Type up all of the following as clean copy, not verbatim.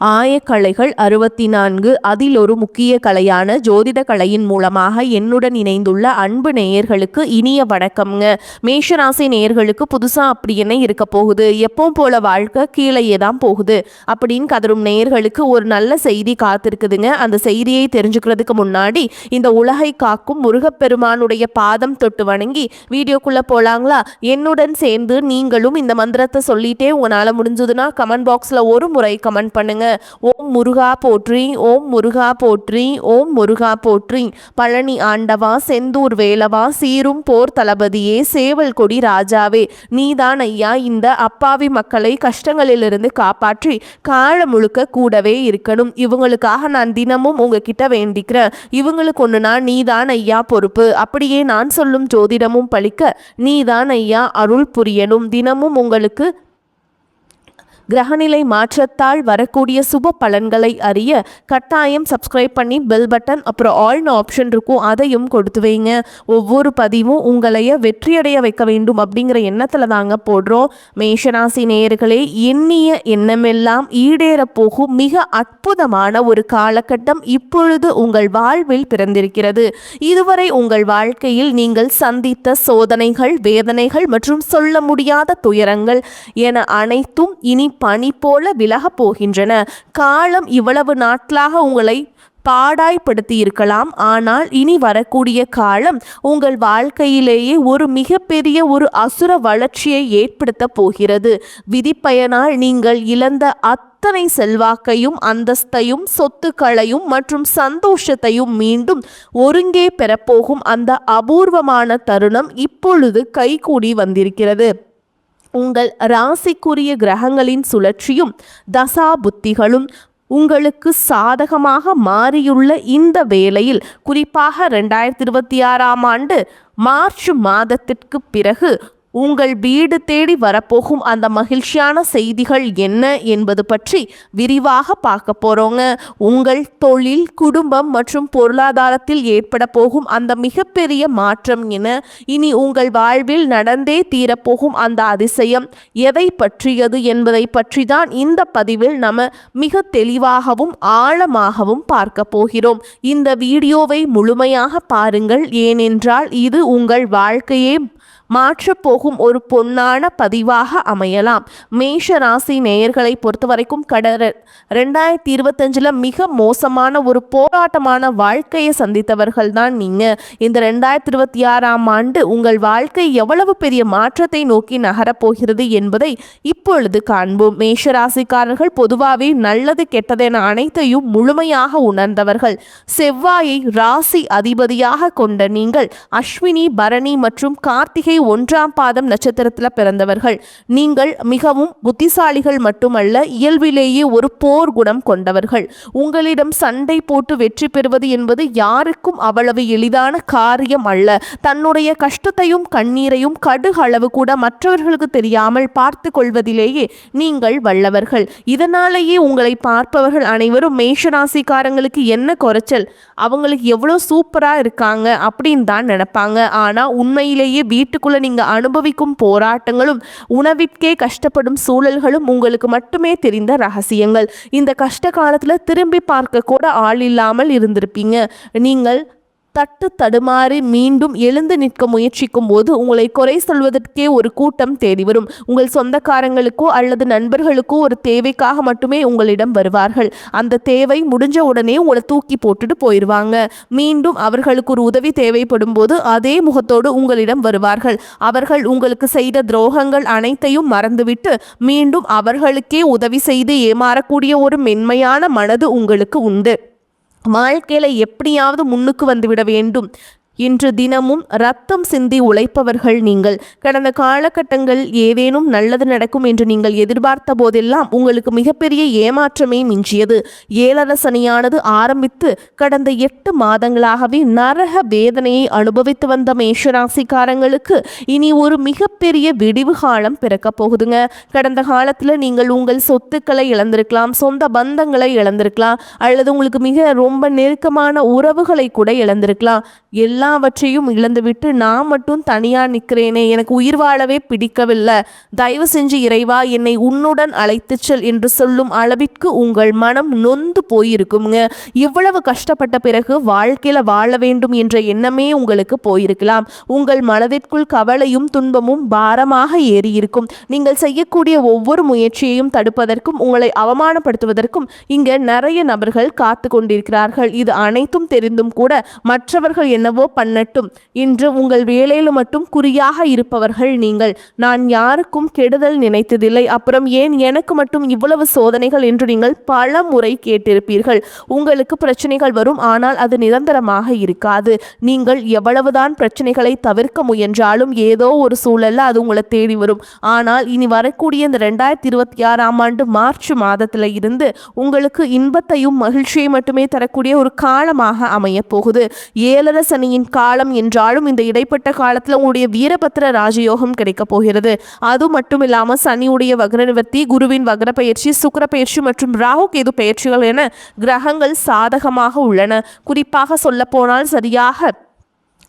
ஆயக்கலைகள் 64 அதில் ஒரு முக்கிய கலையான ஜோதிட கலையின் மூலமாக என்னுடன் இணைந்துள்ள அன்பு நேயர்களுக்கு இனிய வணக்கம்ங்க. மேஷராசி நேயர்களுக்கு புதுசா அப்படி என்ன இருக்க போகுது, எப்பவும் போல வாழ்க்கை கீழேயே தான் போகுது அப்படின்னு கதரும் நேயர்களுக்கு ஒரு நல்ல செய்தி காத்திருக்குதுங்க. அந்த செய்தியை தெரிஞ்சுக்கிறதுக்கு முன்னாடி இந்த உலகை காக்கும் முருகப்பெருமானுடைய பாதம் தொட்டு வணங்கி வீடியோக்குள்ள போலாங்களா? என்னுடன் சேர்ந்து நீங்களும் இந்த மந்திரத்தை சொல்லிட்டே உங்களால முடிஞ்சதுன்னா கமெண்ட் பாக்ஸ்ல ஒரு முறை கமெண்ட் பண்ணுங்க. ஓம் முருகா போற்றி, ஓம் முருகா போற்றி, ஓம் முருகா போற்றி. பழனி ஆண்டவா, செந்தூர் வேலவா, சீரும் போர் தளபதியே, சேவல் கொடி ராஜாவே, நீதான் ஐயா இந்த அப்பாவி மக்களை கஷ்டங்களிலிருந்து காப்பாற்றி காலம் முழுக்க கூடவே இருக்கணும். இவங்களுக்காக நான் தினமும் உங்ககிட்ட வேண்டிக்கிறேன். இவங்களுக்கு ஒண்ணுனா நீதான் ஐயா பொறுப்பு. அப்படியே நான் சொல்லும் ஜோதிடமும் பழிக்க நீதான் ஐயா அருள் புரியணும். தினமும் உங்களுக்கு கிரகநிலை மாற்றத்தால் வரக்கூடிய சுப பலன்களை அறிய கட்டாயம் சப்ஸ்கிரைப் பண்ணி பெல் பட்டன் அப்புறம் ஆல்னு ஆப்ஷன் இருக்கும், அதையும் கொடுத்து வைங்க. ஒவ்வொரு பதிவும் உங்களைய வெற்றியடைய வைக்க வேண்டும் அப்படிங்கிற எண்ணத்தில் தாங்க போடுறோம். மேஷராசி நேயர்களே, எண்ணிய எண்ணமெல்லாம் ஈடேற போகும் மிக அற்புதமான ஒரு காலகட்டம் இப்பொழுது உங்கள் வாழ்வில் பிறந்திருக்கிறது. இதுவரை உங்கள் வாழ்க்கையில் நீங்கள் சந்தித்த சோதனைகள், வேதனைகள் மற்றும் சொல்ல முடியாத துயரங்கள் என அனைத்தும் இனி பனி போல விலகப் போகின்றன. காலம் இவ்வளவு நாட்களாக உங்களை பாடாய்படுத்தி இருக்கலாம், ஆனால் இனி வரக்கூடிய காலம் உங்கள் வாழ்க்கையிலேயே ஒரு மிகப்பெரிய ஒரு அசுர வளர்ச்சியை ஏற்படுத்த போகிறது. விதிப்பயனால் நீங்கள் இழந்த அத்தனை செல்வாக்கையும் அந்தஸ்தையும் சொத்துக்களையும் மற்றும் சந்தோஷத்தையும் மீண்டும் ஒருங்கே பெறப்போகும் அந்த அபூர்வமான தருணம் இப்பொழுது கைகூடி வந்திருக்கிறது. உங்கள் ராசிக்குரிய கிரகங்களின் சுழற்சியும் தசா புத்திகளும் உங்களுக்கு சாதகமாக மாறியுள்ள இந்த வேளையில், குறிப்பாக 2026ஆம் ஆண்டு மார்ச் மாதத்திற்கு பிறகு உங்கள் வீடு தேடி வரப்போகும் அந்த மகிழ்ச்சியான செய்திகள் என்ன என்பது பற்றி விரிவாக பார்க்க போகிறோங்க. உங்கள் தொழில், குடும்பம் மற்றும் பொருளாதாரத்தில் ஏற்பட போகும் அந்த மிகப்பெரிய மாற்றம் என இனி உங்கள் வாழ்வில் நடந்தே தீரப்போகும் அந்த அதிசயம் எதை பற்றியது என்பதை பற்றி தான் இந்த பதிவில் நம்ம மிக தெளிவாகவும் ஆழமாகவும் பார்க்க போகிறோம். இந்த வீடியோவை முழுமையாக பாருங்கள், ஏனென்றால் இது உங்கள் வாழ்க்கையே மாற்றப்போகும் ஒரு பொன்னான பதிவாக அமையலாம். மேஷ ராசி நேயர்களை பொறுத்த வரைக்கும் 2025 மிக மோசமான ஒரு போராட்டமான வாழ்க்கையை சந்தித்தவர்கள் தான் நீங்க. இந்த 2026ஆம் ஆண்டு உங்கள் வாழ்க்கை எவ்வளவு பெரிய மாற்றத்தை நோக்கி நகரப்போகிறது என்பதை இப்பொழுது காண்போம். மேஷ ராசிக்காரர்கள் பொதுவாகவே நல்லது கெட்டதென அனைத்தையும் முழுமையாக உணர்ந்தவர்கள். செவ்வாயை ராசி அதிபதியாக கொண்ட நீங்கள் அஸ்வினி, பரணி மற்றும் கார்த்திகை 1ஆம் பாதம் நட்சத்திரத்தில் பிறந்தவர்கள். நீங்கள் மிகவும் புத்திசாலிகள் மட்டுமல்ல, இயல்பிலேயே ஒரு போர் குணம் கொண்டவர்கள். உங்களிடம் சண்டை போட்டு வெற்றி பெறுவது என்பது யாருக்கும் அவ்வளவு எளிதான காரியம் அல்ல. தன்னுடைய கஷ்டத்தையும் கண்ணீரையும் கடுகளவு கூட மற்றவர்களுக்கு தெரியாமல் பார்த்து கொள்வதிலேயே நீங்கள் வல்லவர்கள். இதனாலேயே உங்களை பார்ப்பவர்கள் அனைவரும் மேஷராசிக்காரங்களுக்கு என்ன குறைச்சல், அவங்களுக்கு எவ்வளோ சூப்பரா இருக்காங்க அப்படின்னு தான் நினைப்பாங்க. ஆனா உண்மையிலேயே வீட்டுக்குள்ள நீங்க அனுபவிக்கும் போராட்டங்களும் உணவிற்கே கஷ்டப்படும் சூழல்களும் உங்களுக்கு மட்டுமே தெரிந்த ரகசியங்கள். இந்த கஷ்ட காலத்துல திரும்பி பார்க்க கூட ஆள் இல்லாமல் இருந்திருப்பீங்க. நீங்கள் தட்டு தடுமாறி மீண்டும் எழுந்து நிற்க முயற்சிக்கும் போது உங்களை குறை சொல்வதற்கே ஒரு கூட்டம் தேடி வரும். உங்கள் சொந்தக்காரங்களுக்கோ அல்லது நண்பர்களுக்கோ ஒரு தேவைக்காக மட்டுமே உங்களிடம் வருவார்கள். அந்த தேவை முடிஞ்ச உடனே உங்களை தூக்கி போட்டுட்டு போயிடுவாங்க. மீண்டும் அவர்களுக்கு ஒரு உதவி தேவைப்படும் போது அதே முகத்தோடு உங்களிடம் வருவார்கள். அவர்கள் உங்களுக்கு செய்த துரோகங்கள் அனைத்தையும் மறந்துவிட்டு மீண்டும் அவர்களுக்கே உதவி செய்து ஏமாறக்கூடிய ஒரு மென்மையான மனது உங்களுக்கு உண்டு. வாழ்க்கையில எப்படியாவது முன்னுக்கு வந்துவிட வேண்டும் இன்று தினமும் ரத்தம் சிந்தி உழைப்பவர்கள் நீங்கள். கடந்த காலகட்டங்கள் ஏதேனும் நல்லது நடக்கும் என்று நீங்கள் எதிர்பார்த்த போதெல்லாம் உங்களுக்கு மிகப்பெரிய ஏமாற்றமே மிஞ்சியது. ஏழரை சனியானது ஆரம்பித்து கடந்த 8 மாதங்களாகவே நரக வேதனையை அனுபவித்து வந்த மேஷராசிக்காரங்களுக்கு இனி ஒரு மிகப்பெரிய விடிவு காலம் பிறக்க போகுதுங்க. கடந்த காலத்தில் நீங்கள் உங்கள் சொத்துக்களை இழந்திருக்கலாம், சொந்த பந்தங்களை இழந்திருக்கலாம், அல்லது உங்களுக்கு மிக ரொம்ப நெருக்கமான உறவுகளை கூட இழந்திருக்கலாம். எல்லா எல்லாவற்றையும் இழந்துவிட்டு நான் மட்டும் தனியா நிற்கிறேனே, எனக்கு உயிர் வாழவே பிடிக்கவில்லை, தயவு செஞ்சு இறைவா என்னை உன்னுடன் அழைத்து செல் என்று சொல்லும் அளவிற்கு உங்கள் மனம் நொந்து போயிருக்குங்க. இவ்வளவு கஷ்டப்பட்ட பிறகு வாழ்க்கையில வாழ வேண்டும் என்ற எண்ணமே உங்களுக்கு போயிருக்கலாம். உங்கள் மனதிற்குள் கவலையும் துன்பமும் பாரமாக ஏறி இருக்கும். நீங்கள் செய்யக்கூடிய ஒவ்வொரு முயற்சியையும் தடுப்பதற்கும் உங்களை அவமானப்படுத்துவதற்கும் இங்க நிறைய நபர்கள் காத்து கொண்டிருக்கிறார்கள். இது அனைத்தும் தெரிந்தும் கூட மற்றவர்கள் என்னவோ பண்ணட்டும் இன்று உங்கள் வேலையில மட்டும் குறியாக இருப்பவர்கள் நீங்கள். நான் யாருக்கும் கெடுதல் நினைத்ததில்லை, அப்புறம் ஏன் எனக்கு மட்டும் இவ்வளவு சோதனைகள் என்று நீங்கள் பல முறை கேட்டிருப்பீர்கள். உங்களுக்கு பிரச்சனைகள் வரும், ஆனால் அது நிரந்தரமாக இருக்காது. நீங்கள் எவ்வளவுதான் பிரச்சனைகளை தவிர்க்க முயன்றாலும் ஏதோ ஒரு சூழல்ல அது உங்களை தேடி வரும். ஆனால் இனி வரக்கூடிய இந்த 2026ஆம் ஆண்டு மார்ச் மாதத்துல இருந்து உங்களுக்கு இன்பத்தையும் மகிழ்ச்சியை மட்டுமே தரக்கூடிய ஒரு காலமாக அமைய போகுது. 7 சனியின் காலம் என்றாலும் இந்த இடைப்பட்ட காலத்துல உங்களுடைய வீரபத்திர ராஜயோகம் கிடைக்க போகிறது. அது மட்டும் இல்லாம சனியுடைய வக்ர நிவர்த்தி, குருவின் வக்ர பயிற்சி, சுக்கிர பயிற்சி மற்றும் ராகு கேது பயிற்சிகள் என கிரகங்கள் சாதகமாக உள்ளன. குறிப்பாக சொல்ல போனால் சரியாக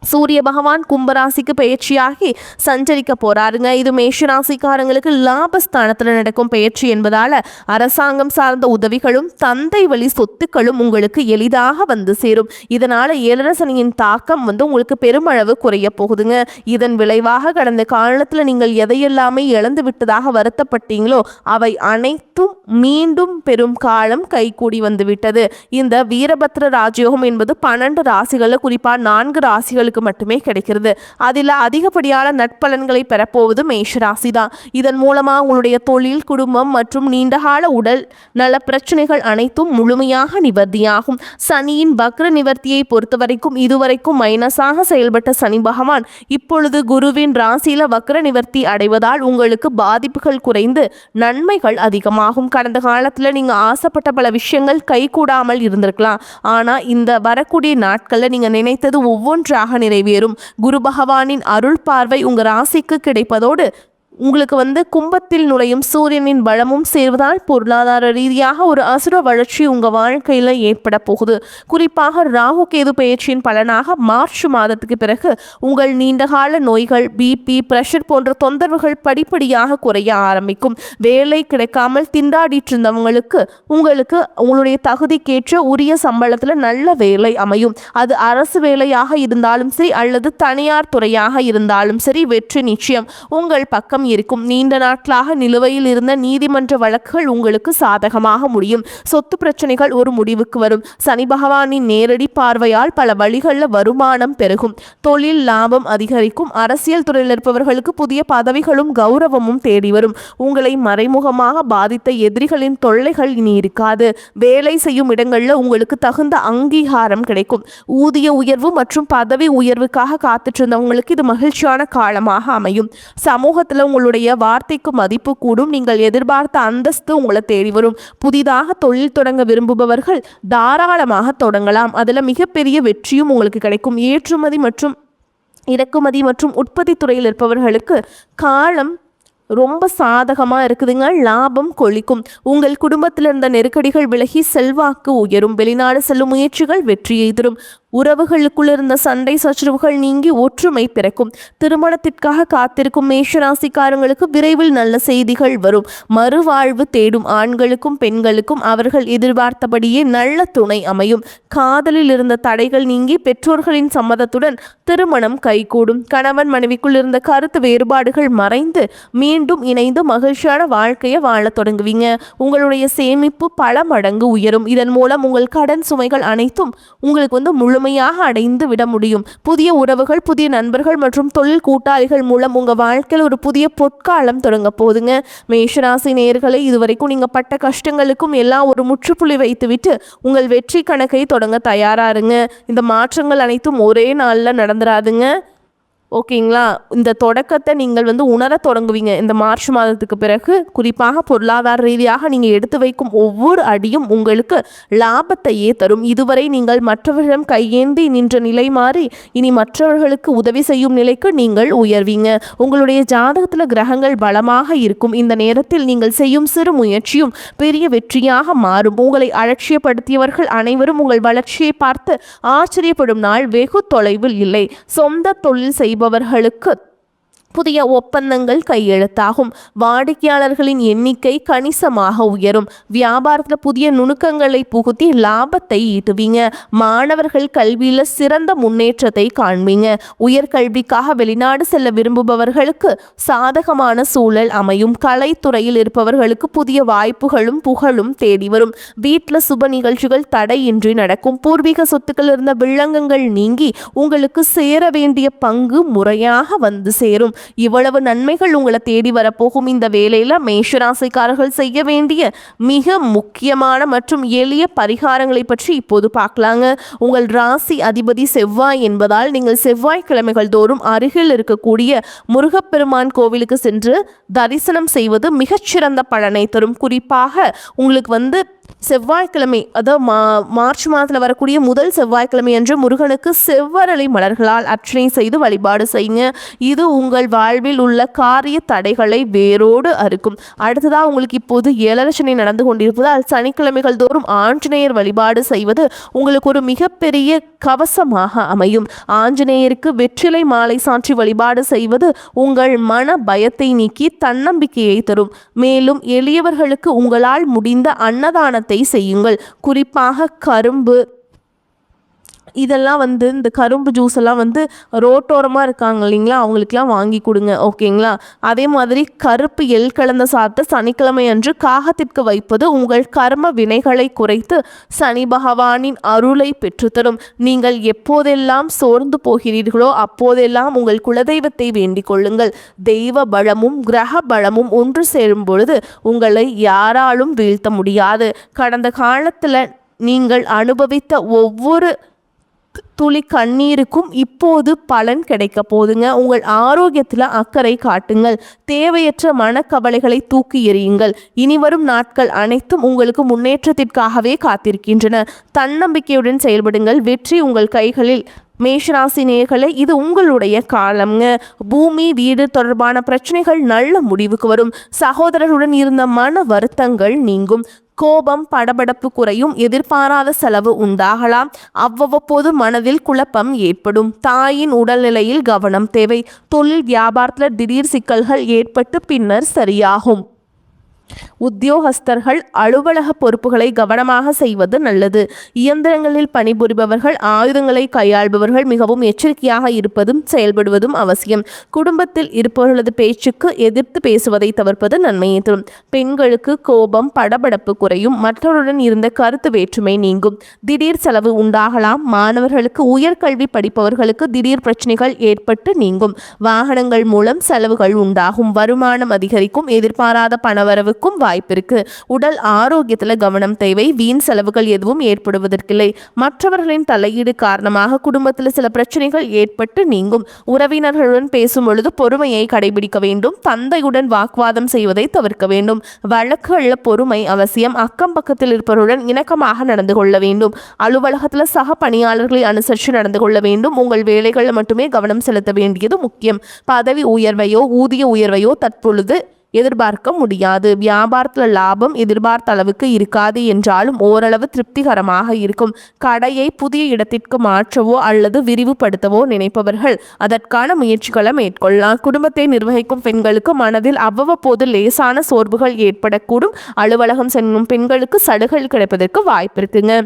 சூரிய பகவான் கும்பராசிக்கு பயிற்சியாகி சஞ்சரிக்க போறாருங்க. இது மேஷராசிக்காரங்களுக்கு லாபஸ்தானத்தில் நடக்கும் பயிற்சி என்பதால அரசாங்கம் சார்ந்த உதவிகளும் தந்தை வழி சொத்துக்களும் உங்களுக்கு எளிதாக வந்து சேரும். இதனால 7 சனியின் தாக்கம் உங்களுக்கு பெருமளவு குறைய போகுதுங்க. இதன் விளைவாக கடந்த காலத்தில் நீங்கள் எதையெல்லாமே இழந்து விட்டதாக வருத்தப்பட்டீங்களோ அவை அனைத்தும் மீண்டும் பெரும் காலம் கைகூடி வந்து விட்டது. இந்த வீரபத்ர ராஜயோகம் என்பது 12 ராசிகளில் குறிப்பா 4 ராசிகள் மட்டுமே கிடைக்கிறது. அதில் அதிகப்படியான நட்பலன்களை பெறப்போவது மேஷராசி தான். இதன் மூலமா உங்களுடைய தொழில், குடும்பம் மற்றும் நீண்டகால உடல் நல பிரச்சனைகள் அனைத்தும் முழுமையாக நிவர்த்தியாகும். சனியின் வக்ர நிவர்த்தியை பொறுத்தவரைக்கும் இதுவரைக்கும் மைனஸாக செயல்பட்ட சனி பகவான் இப்பொழுது குருவின் ராசியில வக்ர நிவர்த்தி அடைவதால் உங்களுக்கு பாதிப்புகள் குறைந்து நன்மைகள் அதிகமாகும். கடந்த காலத்துல நீங்க ஆசைப்பட்ட பல விஷயங்கள் கைகூடாமல் இருந்திருக்கலாம். ஆனா இந்த வரக்கூடிய நாட்கள்ல நீங்க நினைத்தது ஒவ்வொன்றாக நிறைவேறும். குரு பகவானின் அருள் பார்வை உங்க ராசிக்கு கிடைப்பதோடு உங்களுக்கு கும்பத்தில் நுழையும் சூரியனின் பலமும் சேர்வதால் பொருளாதார ரீதியாக ஒரு அசுர வளர்ச்சி உங்க வாழ்க்கையில ஏற்பட போகுது. குறிப்பாக ராகு கேது பயிற்சியின் பலனாக மார்ச் மாதத்துக்கு பிறகு உங்கள் நீண்டகால நோய்கள், பிபி, பிரஷர் போன்ற தொந்தரவுகள் படிப்படியாக குறைய ஆரம்பிக்கும். வேலை கிடைக்காமல் திண்டாடிட்டு இருந்தவங்களுக்கு உங்களுக்கு உங்களுடைய தகுதிக்கேற்ற உரிய சம்பளத்துல நல்ல வேலை அமையும். அது அரசு வேலையாக இருந்தாலும் சரி அல்லது தனியார் துறையாக இருந்தாலும் சரி வெற்றி நிச்சயம் உங்கள் பக்கம் இருக்கும். நீண்ட நாட்களாக நிலுவையில் இருந்த நீதிமன்ற வழக்குகள் உங்களுக்கு சாதகமாக முடியும். சொத்து பிரச்சனைகள் ஒரு முடிவுக்கு வரும். சனி பகவானின் நேரடி பார்வையால் பல வழிகளில் வருமானம் பெருகும். தொழில் லாபம் அதிகரிக்கும். அரசியல் துறையில் இருப்பவர்களுக்கு புதிய பதவிகளும் கௌரவமும் தேடி வரும். உங்களை மறைமுகமாக பாதித்த எதிரிகளின் தொல்லைகள் இனி இருக்காது. வேலை செய்யும் இடங்களில் உங்களுக்கு தகுந்த அங்கீகாரம் கிடைக்கும். ஊதிய உயர்வு மற்றும் பதவி உயர்வுக்காக காத்துட்டு இருந்தவங்களுக்கு இது மகிழ்ச்சியான காலமாக அமையும். சமூகத்தில் உங்களுடைய வார்த்தைக்கு மதிப்பு கூடும். நீங்கள் எதிர்பார்த்த அந்தஸ்து உங்களை தேடி வரும். புதிதாக தொழில் தொடங்க விரும்புபவர்கள் தாராளமாக தொடங்கலாம். அதில் மிகப்பெரிய வெற்றியும் உங்களுக்கு கிடைக்கும். ஏற்றுமதி மற்றும் இறக்குமதி மற்றும் உற்பத்தி துறையில் இருப்பவர்களுக்கு காலம் ரொம்ப சாதகமாக இருக்குதுங்க. லாபம் கொளிக்கும். உங்கள் குடும்பத்தில் இருந்த நெருக்கடிகள் விலகி செல்வாக்கு உயரும். வெளிநாடு செல்லும் முயற்சிகள் வெற்றியை தரும். உறவுகளுக்குள் இருந்த சண்டை சச்சரவுகள் நீங்கி ஒற்றுமை பிறக்கும். திருமணத்திற்காக காத்திருக்கும் மேஷராசிக்காரங்களுக்கு விரைவில் நல்ல செய்திகள் வரும். மறுவாழ்வு தேடும் ஆண்களுக்கும் பெண்களுக்கும் அவர்கள் எதிர்பார்த்தபடியே நல்ல துணை அமையும். காதலில் இருந்த தடைகள் நீங்கி பெற்றோர்களின் சம்மதத்துடன் திருமணம் கைகூடும். கணவன் மனைவிக்குள் இருந்த கருத்து வேறுபாடுகள் மறைந்து மீண்டும் இணைந்து மகிழ்ச்சியான வாழ்க்கையை வாழ தொடங்குவீங்க. உங்களுடைய சேமிப்பு பல மடங்கு உயரும். இதன் மூலம் உங்கள் கடன் சுமைகள் அனைத்தும் உங்களுக்கு முழுமையாக அடைந்து விட முடியும். புதிய உறவுகள், புதிய நண்பர்கள் மற்றும் தொழில் கூட்டாளிகள் மூலம் உங்க வாழ்க்கையில் ஒரு புதிய பொற்காலம் தொடங்க போகுதுங்க. மேஷராசி நேயர்களை இதுவரைக்கும் நீங்க பட்ட கஷ்டங்களுக்கும் எல்லாம் ஒரு முற்றுப்புள்ளி வைத்துவிட்டு உங்கள் வெற்றி கணக்கை தொடங்க தயாரா இருங்க. இந்த மாற்றங்கள் அனைத்தும் ஒரே நாள்ல நடந்துராதுங்க. ஓகேங்களா? இந்த தொடக்கத்தை நீங்கள் உணரத் தொடங்குவீங்க இந்த மார்ச் மாதத்துக்கு பிறகு. குறிப்பாக பொருளாதார ரீதியாக நீங்கள் எடுத்து வைக்கும் ஒவ்வொரு அடியும் உங்களுக்கு லாபத்தையே தரும். இதுவரை நீங்கள் மற்றவர்களிடம் கையேந்தி நின்ற நிலை மாறி இனி மற்றவர்களுக்கு உதவி செய்யும் நிலைக்கு நீங்கள் உயர்வீங்க. உங்களுடைய ஜாதகத்தில் கிரகங்கள் பலமாக இருக்கும். இந்த நேரத்தில் நீங்கள் செய்யும் சிறு முயற்சியும் பெரிய வெற்றியாக மாறும். உங்களை அலட்சியப்படுத்தியவர்கள் அனைவரும் உங்கள் வளர்ச்சியை பார்த்து ஆச்சரியப்படும் நாள் வெகு தொலைவில் இல்லை. சொந்த தொழில் செய்பவர்களுக்கு புதிய ஒப்பந்தங்கள் கையெழுத்தாகும். வாடிக்கையாளர்களின் எண்ணிக்கை கணிசமாக உயரும். வியாபாரத்தில் புதிய நுணுக்கங்களை புகுத்தி லாபத்தை ஈட்டுவீங்க. மாணவர்கள் கல்வியில் சிறந்த முன்னேற்றத்தை காண்பீங்க. உயர்கல்விக்காக வெளிநாடு செல்ல விரும்புபவர்களுக்கு சாதகமான சூழல் அமையும். கலைத்துறையில் இருப்பவர்களுக்கு புதிய வாய்ப்புகளும் புகழும் தேடி வரும். வீட்டில் சுப நிகழ்ச்சிகள் தடையின்றி நடக்கும். பூர்வீக சொத்துக்கள் இருந்த வில்லங்கங்கள் நீங்கி உங்களுக்கு சேர வேண்டிய பங்கு முறையாக வந்து சேரும். இவ்வளவு நன்மைகள் உங்களை தேடி வரப்போகும் இந்த வேளையில மேஷராசிக்காரர்கள் செய்ய வேண்டிய மிக முக்கியமான மற்றும் எளிய பரிகாரங்களை பற்றி இப்போது பார்க்கலாங்க. உங்கள் ராசி அதிபதி செவ்வாய் என்பதால் நீங்கள் செவ்வாய்க்கிழமைகள் தோறும் அருகில் இருக்கக்கூடிய முருகப்பெருமான் கோவிலுக்கு சென்று தரிசனம் செய்வது மிகச்சிறந்த பலனை தரும். குறிப்பாக உங்களுக்கு செவ்வாய்க்கிழமை, அதாவது மார்ச் மாதத்தில் வரக்கூடிய முதல் செவ்வாய்க்கிழமை அன்று முருகனுக்கு செவ்வரளி மலர்களால் அர்ச்சனை செய்து வழிபாடு செய்யுங்க. இது உங்கள் வாழ்வில் உள்ள காரிய தடைகளை வேரோடு அறுக்கும். அடுத்ததாக உங்களுக்கு இப்போது ஏழரை நடந்து கொண்டிருப்பதால் சனிக்கிழமைகள் தோறும் ஆஞ்சநேயர் வழிபாடு செய்வது உங்களுக்கு ஒரு மிகப்பெரிய கவசமாக அமையும். ஆஞ்சநேயருக்கு வெற்றிலை மாலை சாற்றி வழிபாடு செய்வது உங்கள் மன பயத்தை நீக்கி தன்னம்பிக்கையை தரும். மேலும் எளியவர்களுக்கு உங்களால் முடிந்த அன்னதானத்தை செய்யுங்கள். குறிப்பாக கரும்பு இதெல்லாம் இந்த கரும்பு ஜூஸ் எல்லாம் ரோட்டோரமாக இருக்காங்க இல்லைங்களா, அவங்களுக்கெல்லாம் வாங்கி கொடுங்க. ஓகேங்களா? அதே மாதிரி கருப்பு எள் கலந்த சாப்பிட்டு சனிக்கிழமை அன்று காகத்திற்கு வைப்பது உங்கள் கர்ம வினைகளை குறைத்து சனி பகவானின் அருளை பெற்றுத்தரும். நீங்கள் எப்போதெல்லாம் சோர்ந்து போகிறீர்களோ அப்போதெல்லாம் உங்கள் குலதெய்வத்தை வேண்டிக் கொள்ளுங்கள். தெய்வ பலமும் கிரக பலமும் ஒன்று சேரும் பொழுது உங்களை யாராலும் வீழ்த்த முடியாது. கடந்த காலத்தில் நீங்கள் அனுபவித்த ஒவ்வொரு துளி கண்ணீருக்கும் இப்போது பலன் கிடைக்க போதுங்க. உங்கள் ஆரோக்கியத்தில் அக்கறை காட்டுங்கள். தேவையற்ற மனக்கவலைகளை தூக்கி எறியுங்கள். இனிவரும் நாட்கள் அனைத்தும் உங்களுக்கு முன்னேற்றத்திற்காகவே காத்திருக்கின்றன. தன்னம்பிக்கையுடன் செயல்படுங்கள். வெற்றி உங்கள் கைகளில். மேஷராசி நேயர்களே, இது உங்களுடைய காலம்ங்க. பூமி வீடு தொடர்பான பிரச்சனைகள் நல்ல முடிவுக்கு வரும். சகோதரருடன் இருந்த மன வருத்தங்கள் நீங்கும். கோபம் படபடப்பு குறையும். எதிர்பாராத செலவு உண்டாகலாம். அவ்வப்போது மனதில் குழப்பம் ஏற்படும். தாயின் உடல்நிலையில் கவனம் தேவை. தொழில் வியாபாரத்தில் திடீர் சிக்கல்கள் ஏற்பட்டு பின்னர் சரியாகும். உத்தியோகஸ்தர்கள் அலுவலக பொறுப்புகளை கவனமாக செய்வது நல்லது. இயந்திரங்களில் பணிபுரிபவர்கள், ஆயுதங்களை கையாள்பவர்கள் மிகவும் எச்சரிக்கையாக இருப்பதும் செயல்படுவதும் அவசியம். குடும்பத்தில் இருப்பவர்களது பேச்சுக்கு எதிர்த்து பேசுவதை தவிர்ப்பது நன்மையை தரும். பெண்களுக்கு கோபம் படபடப்பு குறையும். மற்றவருடன் இருந்த கருத்து வேற்றுமை நீங்கும். திடீர் செலவு உண்டாகலாம். மாணவர்களுக்கு, உயர்கல்வி படிப்பவர்களுக்கு திடீர் பிரச்சனைகள் ஏற்பட்டு நீங்கும். வாகனங்கள் மூலம் செலவுகள் உண்டாகும். வருமானம் அதிகரிக்கும். எதிர்பாராத பணவரவு வாய்ப்பிருக்கு. உடல் ஆரோக்கியத்தில் கவனம் தேவை. வீண் செலவுகள் எதுவும் ஏற்படுவதற்கில்லை. மற்றவர்களின் தலையீடு காரணமாக குடும்பத்தில் சில பிரச்சனைகள் ஏற்பட்டு நீங்கும். உறவினர்களுடன் பேசும் பொழுது பொறுமையை கடைபிடிக்க வேண்டும். தந்தையுடன் வாக்குவாதம் செய்வதை தவிர்க்க வேண்டும். வழக்குகளில் பொறுமை அவசியம். அக்கம் பக்கத்தில் இருப்பவருடன் இணக்கமாக நடந்து கொள்ள வேண்டும். அலுவலகத்தில் சக பணியாளர்களை அனுசரித்து நடந்து கொள்ள வேண்டும். உங்கள் வேலைகளில் மட்டுமே கவனம் செலுத்த வேண்டியது முக்கியம். பதவி உயர்வையோ ஊதிய உயர்வையோ தற்பொழுது எதிர்பார்க்க முடியாது. வியாபாரத்தில் லாபம் எதிர்பார்த்த அளவுக்கு இருக்காது என்றாலும் ஓரளவு திருப்திகரமாக இருக்கும். கடையை புதிய இடத்திற்கு மாற்றவோ அல்லது விரிவுபடுத்தவோ நினைப்பவர்கள் அதற்கான முயற்சிகளை மேற்கொள்ளலாம். குடும்பத்தை நிர்வகிக்கும் பெண்களுக்கு மனதில் அவ்வப்போது லேசான சோர்வுகள் ஏற்படக்கூடும். அலுவலகம் செல்லும் பெண்களுக்கு சலுகைகள் கிடைப்பதற்கு வாய்ப்பு இருக்குங்க.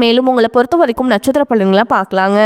மேலும் உங்களை பொறுத்த வரைக்கும் நட்சத்திர பலன்களை பார்க்கலாங்க.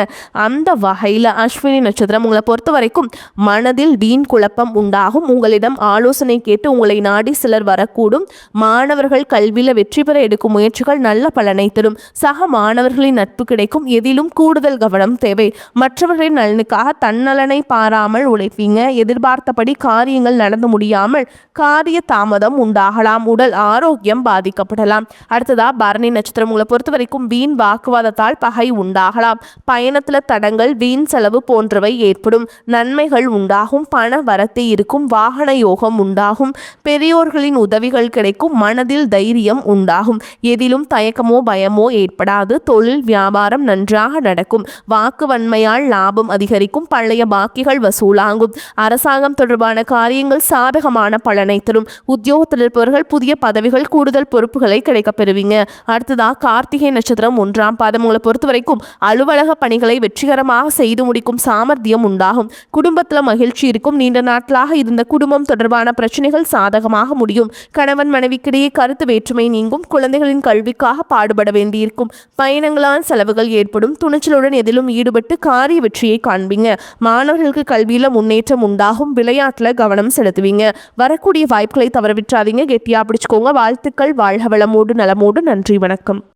அந்த வகையில் அஸ்வினி நட்சத்திரம் உங்களை பொறுத்த வரைக்கும் மனதில் வீண் குழப்பம் உண்டாகும். உங்களிடம் ஆலோசனை கேட்டு உங்களை நாடி சிலர் வரக்கூடும். மாணவர்கள் கல்வியில் வெற்றி பெற எடுக்கும் முயற்சிகள் நல்ல பலனை தரும். சக மாணவர்களின் நட்பு கிடைக்கும். எதிலும் கூடுதல் கவனம் தேவை. மற்றவர்களின் நலனுக்காக தன்னலனை பாராமல் உழைப்பீங்க. எதிர்பார்த்தபடி காரியங்கள் நடந்து முடியாமல் காரிய தாமதம் உண்டாகலாம். உடல் ஆரோக்கியம் பாதிக்கப்படலாம். அடுத்ததா பரணி நட்சத்திரம் உங்களை பொறுத்த வரைக்கும் வீண் வாக்குவாதத்தால் பகை உண்டாகலாம். பயணத்துல தடங்கள், வீண் செலவு போன்றவை ஏற்படும். நன்மைகள் உண்டாகும். பண வரத்து இருக்கும். வாகன யோகம் உண்டாகும். பெரியோர்களின் உதவிகள் கிடைக்கும். மனதில் தைரியம் உண்டாகும். எதிலும் தயக்கமோ பயமோ ஏற்படாது. தொழில் வியாபாரம் நன்றாக நடக்கும். வாக்கு வன்மையால் லாபம் அதிகரிக்கும். பழைய பாக்கிகள் வசூலாகும். அரசாங்கம் தொடர்பான காரியங்கள் சாதகமான பலனை தரும். உத்தியோகத்தில் இருப்பவர்கள் புதிய பதவிகள், கூடுதல் பொறுப்புகளை கிடைக்கப் பெறுவீங்க. அடுத்ததா கார்த்திகை நட்சத்திரம் 1ஆம் பாதம். உங்களை பொறுத்த வரைக்கும் அலுவலக பணிகளை வெற்றிகரமாக செய்து முடிக்கும் சாமர்த்தியம் உண்டாகும். குடும்பத்தில் மகிழ்ச்சி இருக்கும். நீண்ட நாட்களாக இருந்த குடும்பம் தொடர்பான பிரச்சனைகள் சாதகமாக முடியும். கணவன் மனைவிக்கிடையே கருத்து வேற்றுமை நீங்கும். குழந்தைகளின் கல்விக்காக பாடுபட வேண்டியிருக்கும். பயணங்களால் செலவுகள் ஏற்படும். துணிச்சலுடன் எதிலும் ஈடுபட்டு காரிய வெற்றியை காண்பீங்க. மாணவர்களுக்கு கல்வியில முன்னேற்றம் உண்டாகும். விளையாட்டுல கவனம் செலுத்துவீங்க. வரக்கூடிய வாய்ப்புகளை தவறவிட்டாதீங்க. கெட்டியா பிடிச்சுக்கோங்க. வாழ்த்துக்கள். வாழ்க வளமோடு நலமோடு. நன்றி, வணக்கம்.